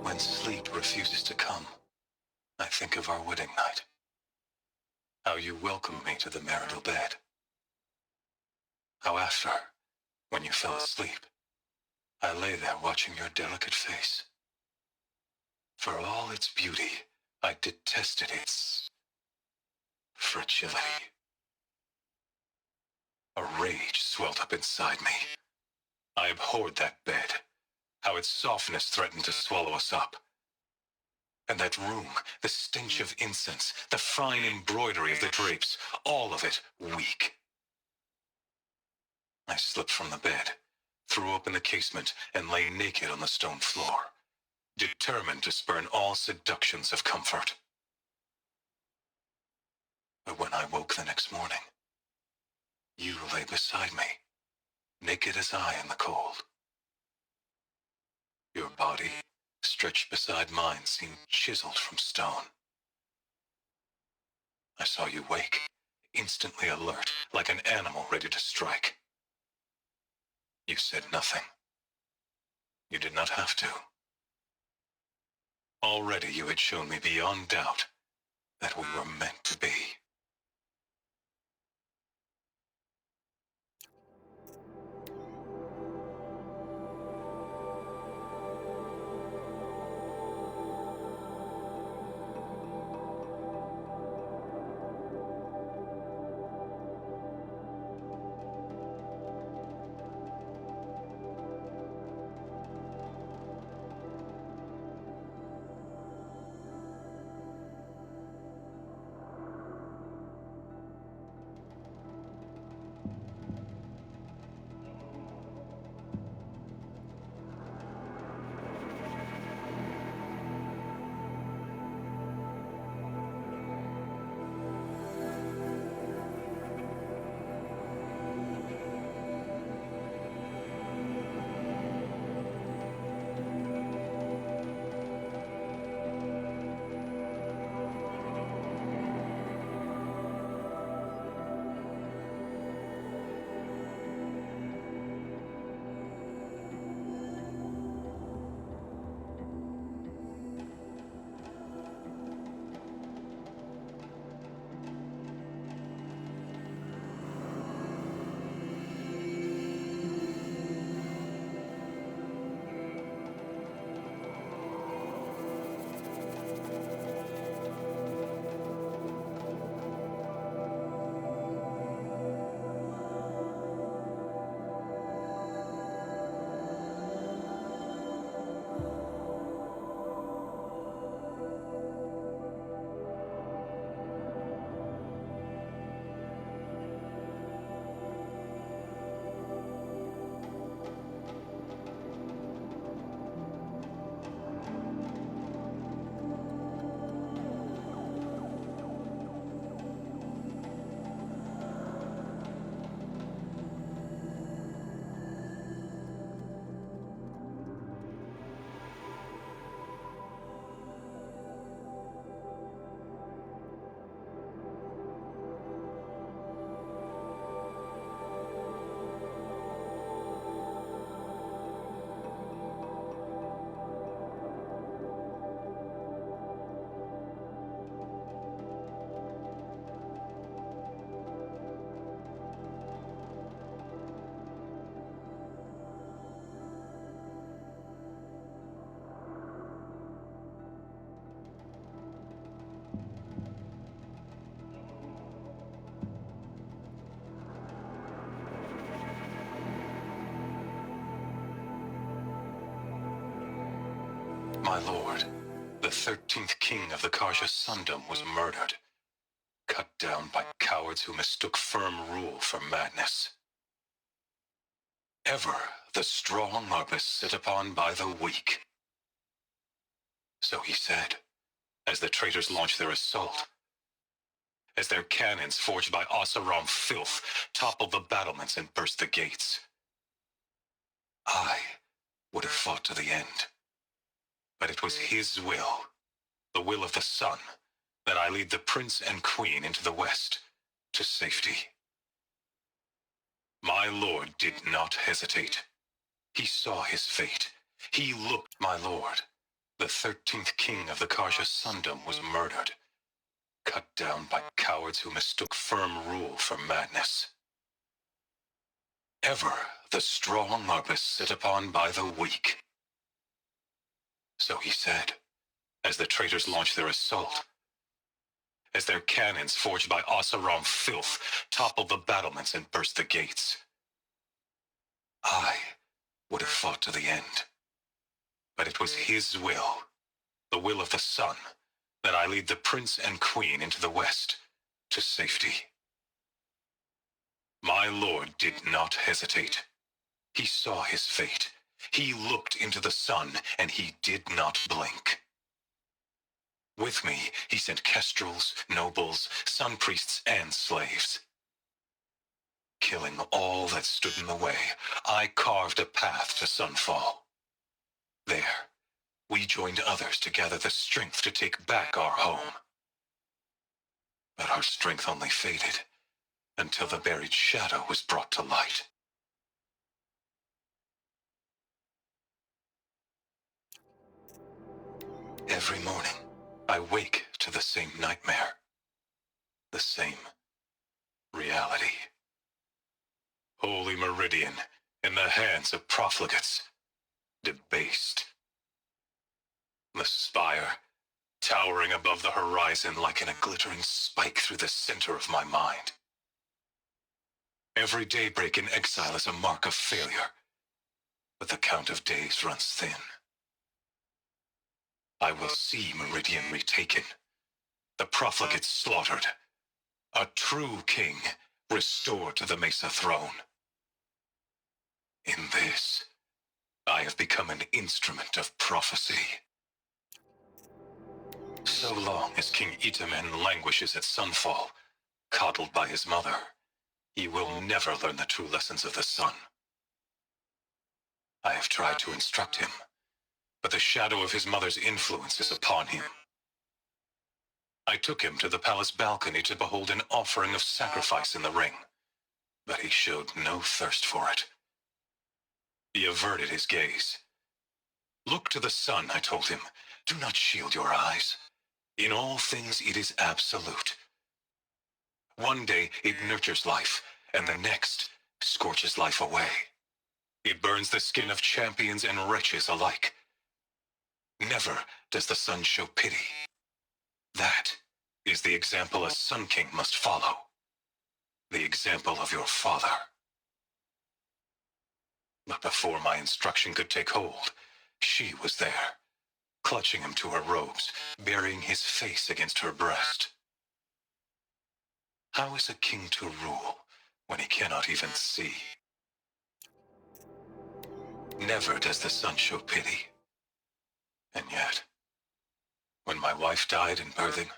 When sleep refuses to come, I think of our wedding night. How you welcomed me to the marital bed. How after, when you fell asleep, I lay there watching your delicate face. For all its beauty, I detested its fragility. A rage swelled up inside me. I abhorred that bed, how its softness threatened to swallow us up. And that room, the stench of incense, the fine embroidery of the drapes, all of it weak. I slipped from the bed, threw open the casement, and lay naked on the stone floor, determined to spurn all seductions of comfort. But when I woke the next morning, you lay beside me, naked as I in the cold. Your body, stretched beside mine, seemed chiseled from stone. I saw you wake, instantly alert, like an animal ready to strike. You said nothing. You did not have to. Already you had shown me beyond doubt that we were meant to be. My lord, the 13th king of the Karja Sundom was murdered, cut down by cowards who mistook firm rule for madness. Ever the strong are beset upon by the weak. So he said, as the traitors launched their assault, as their cannons forged by Oseram filth toppled the battlements and burst the gates. I would have fought to the end. But it was his will, the will of the sun, that I lead the prince and queen into the west, to safety. My lord did not hesitate. He saw his fate. He looked, my lord. The 13th king of the Karja Sundom was murdered, cut down by cowards who mistook firm rule for madness. Ever the strong are beset upon by the weak. So he said, as the traitors launched their assault, as their cannons forged by Oseram filth toppled the battlements and burst the gates. I would have fought to the end, but it was his will, the will of the sun, that I lead the prince and queen into the west, to safety. My lord did not hesitate. He saw his fate. He looked into the sun, and he did not blink. With me, he sent kestrels, nobles, sun priests, and slaves. Killing all that stood in the way, I carved a path to sunfall. There, we joined others to gather the strength to take back our home. But our strength only faded until the buried shadow was brought to light. Every morning, I wake to the same nightmare, the same reality. Holy Meridian, in the hands of profligates, debased. The spire, towering above the horizon like a glittering spike through the center of my mind. Every daybreak in exile is a mark of failure, but the count of days runs thin. I will see Meridian retaken, the profligates slaughtered, a true king restored to the Mesa throne. In this, I have become an instrument of prophecy. So long as King Itamen languishes at sunfall, coddled by his mother, he will never learn the true lessons of the sun. I have tried to instruct him, but the shadow of his mother's influence is upon him. I took him to the palace balcony to behold an offering of sacrifice in the ring, but he showed no thirst for it. He averted his gaze. Look to the sun, I told him. Do not shield your eyes. In all things it is absolute. One day it nurtures life, and the next scorches life away. It burns the skin of champions and wretches alike. Never does the sun show pity. That is the example a Sun King must follow. The example of your father. But before my instruction could take hold, she was there, clutching him to her robes, burying his face against her breast. How is a king to rule when he cannot even see? Never does the sun show pity. And yet, when my wife died in birthing,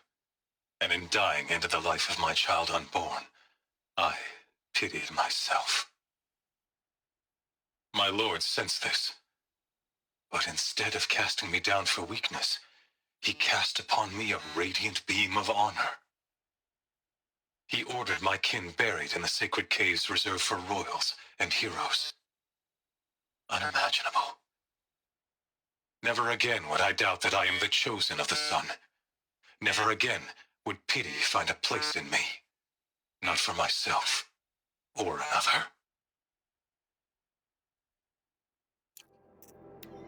and in dying ended the life of my child unborn, I pitied myself. My lord sensed this, but instead of casting me down for weakness, he cast upon me a radiant beam of honor. He ordered my kin buried in the sacred caves reserved for royals and heroes. Unimaginable. Never again would I doubt that I am the chosen of the sun. Never again would pity find a place in me, not for myself or another.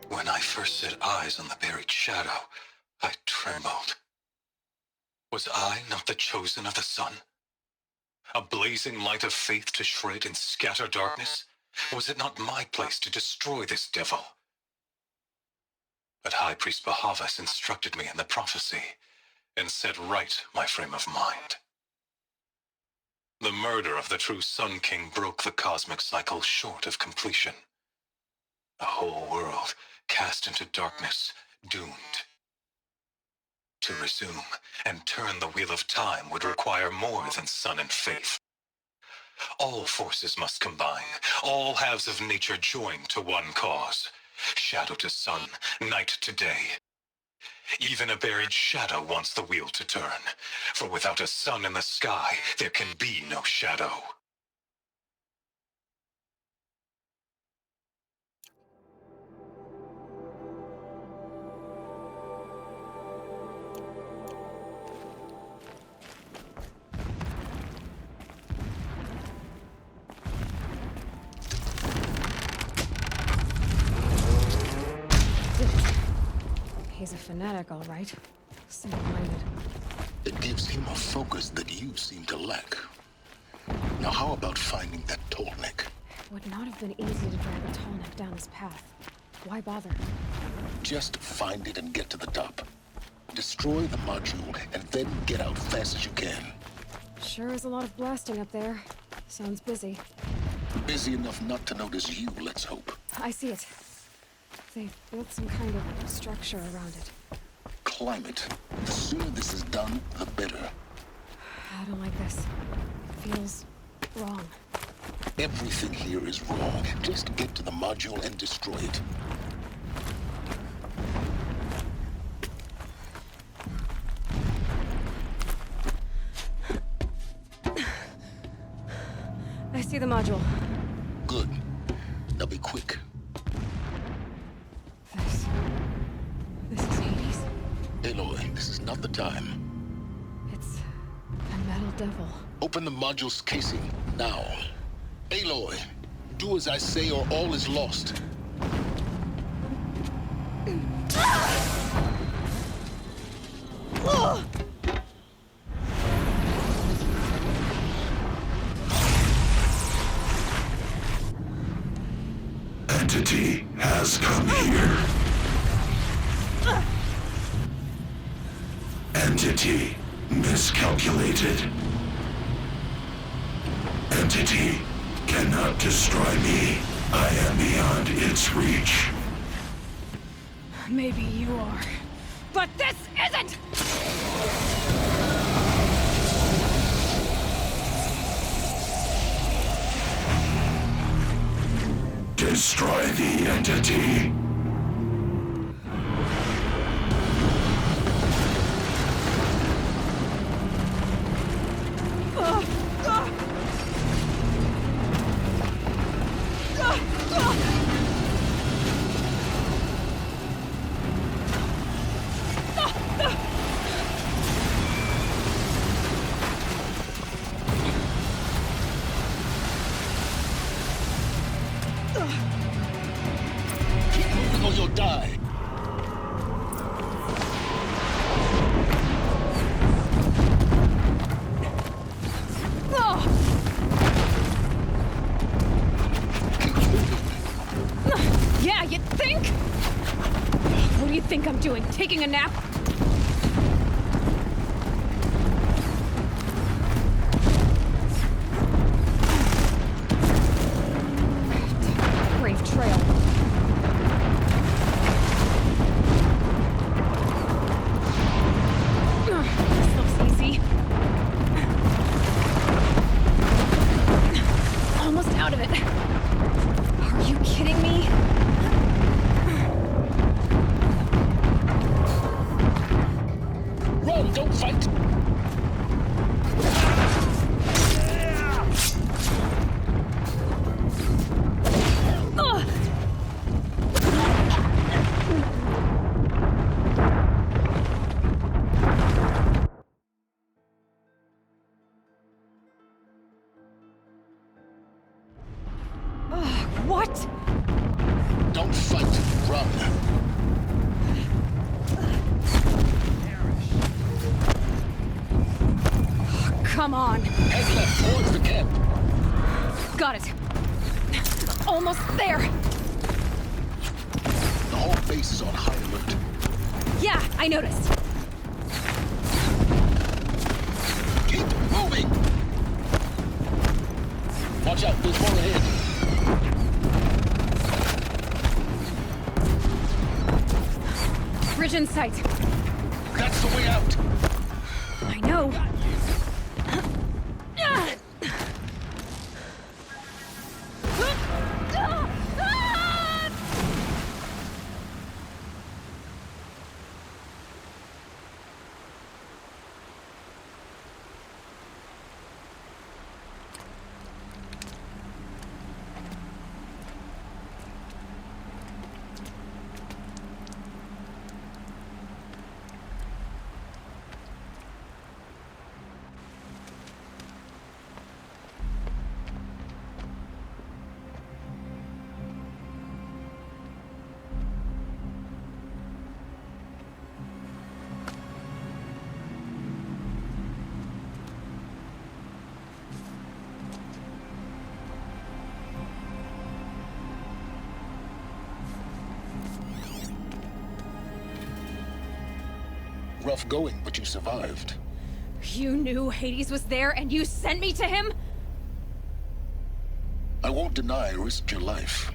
When I first set eyes on the buried shadow, I trembled. Was I not the chosen of the sun? A blazing light of faith to shred and scatter darkness? Was it not my place to destroy this devil? But High Priest Bahavas instructed me in the prophecy and set right my frame of mind. The murder of the true Sun King broke the cosmic cycle short of completion. The whole world cast into darkness, doomed. To resume and turn the wheel of time would require more than sun and faith. All forces must combine, all halves of nature join to one cause. Shadow to sun, night to day. Even a buried shadow wants the wheel to turn, for without a sun in the sky, there can be no shadow. He's a fanatic, all right. Single-minded. It gives him a focus that you seem to lack. Now how about finding that tall neck? It would not have been easy to drag a tall neck down this path. Why bother? Just find it and get to the top. Destroy the module and then get out fast as you can. Sure is a lot of blasting up there. Sounds busy. Busy enough not to notice you, let's hope. I see it. They've built some kind of structure around it. Climb it. The sooner this is done, the better. I don't like this. Feels wrong. Everything here is wrong. Just get to the module and destroy it. I see the module. Good. Now be quick. This is Hades? Aloy, this is not the time. It's a metal devil. Open the module's casing, now. Aloy, do as I say or all is lost. Entity has come here. Entity miscalculated. Entity cannot destroy me. I am beyond its reach. Maybe you are. But this isn't! Destroy the entity. Keep moving or you'll die. Keep moving. Yeah, you think? What do you think I'm doing? Taking a nap? Brave trail. This looks easy. Almost out of it. Are you kidding me? Run, don't fight. What? Don't fight, run. Come on. Head left towards the camp. Got it. Almost there. The whole base is on high alert. Yeah, I noticed. Keep moving! Watch out, there's more ahead. Bridge in sight. That's the way out. I know. Rough going, but you survived. You knew Hades was there and you sent me to him? I won't deny I risked your life,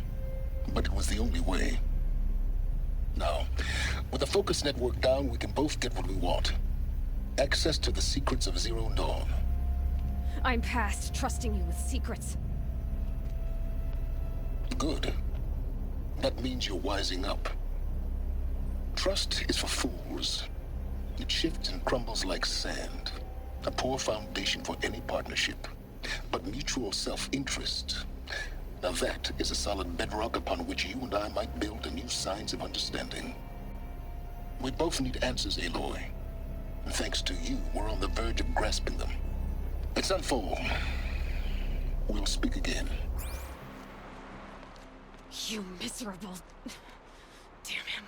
but it was the only way. Now, with the focus network down, we can both get what we want. Access to the secrets of Zero Dawn. I'm past trusting you with secrets. Good. That means you're wising up. Trust is for fools. It shifts and crumbles like sand. A poor foundation for any partnership. But mutual self-interest. Now that is a solid bedrock upon which you and I might build a new science of understanding. We both need answers, Aloy. And thanks to you, we're on the verge of grasping them. It's unfold. We'll speak again. You miserable... Damn him.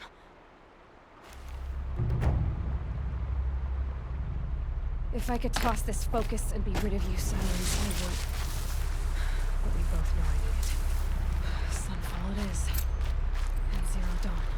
If I could toss this focus and be rid of you, Silence, I would. But we both know I need it. Sunfall it is. And Zero Dawn.